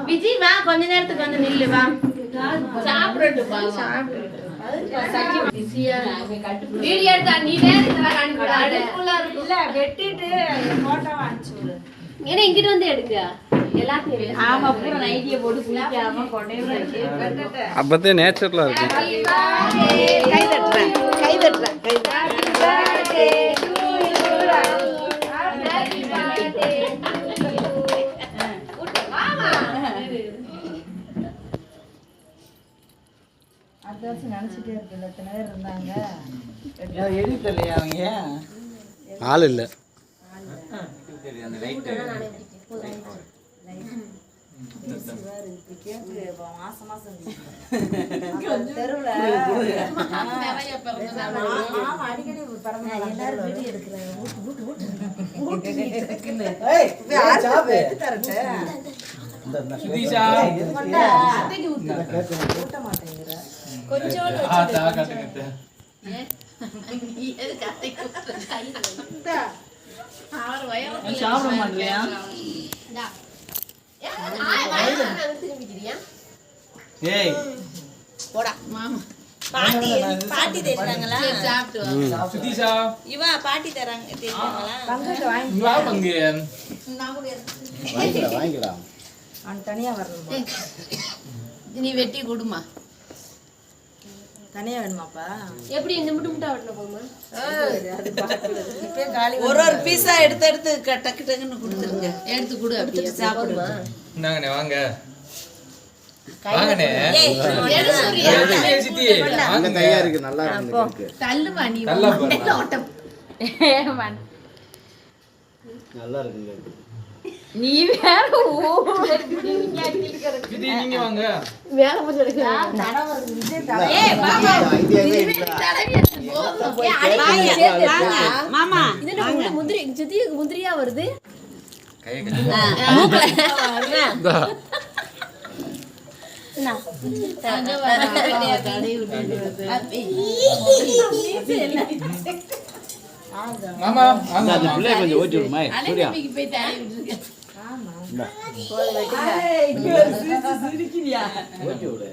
விஜய் வா கொஞ்ச நேரத்துக்கு வந்து நில்லு வா சாப்பிடுட்டு வீடியோ எடுத்தா நீ வெட்டிட்டு ஏன்னா இங்கிட்டு வந்து எடுக்க எல்லாத்தையும் ஆமா பூரா நைட்டியை போட்டு குளிக்காம கொண்டே அப்பதே நேச்சுரலா இருக்கு. கை தட்டுறேன் கை தட்டுறேன் நினைச்சிட்டே இருக்கு எத்தனை பேர் இருந்தாங்க எடிட்டலையா அவங்க ஆள் இல்லை. மாசம் மாசம் தெருவுல அடிக்கடி எல்லாரும் வீடியோ எடுக்கிறாங்க. கொஞ்சம் சாப்பிட மாட்டேயா ஏய் போடா மாமா பாட்டி பாட்டி தெரியுங்களா சுதீஷா இவா பாட்டி தராங்க தெரியுங்களா பங்குக்கு வாங்கி வா பங்கு நான் கூட வாங்கிக்கலாம். அவன் தனியா வரணும். நீ வெட்டி கொடுமா. தனியா வேணுமாப்பா? எப்படி இந்த முட்டை முட்டை வெட்டணும் போமா? ஒரு பீஸா எடுத்து எடுத்து டக்கு டக்குன்னு கொடுத்துருங்க. எடுத்து கொடு அப்படியே சாப்பிடுமா. நாங்கனே வாங்க வாங்கனே சித்தி வாங்க கையா இருக்கு நல்லா இருக்கு. தள்ளுமா நீ நல்லா போறா ஓட்டம். நல்லா இருக்குங்க. நீ வேற சித்தி நீங்க வாங்க வேலை கொஞ்சம் எடுக்க. ஏய் மாமா மாமா இது நம்ம முந்திரி சுத்திக்கு முந்திரியா வருது. கையை மாமா அந்த பிள்ளை கொஞ்சம் ஓட்டி விடுமா சூர்யா. போய் தடவி விட்டுருக்க. ஓட்டி விடு.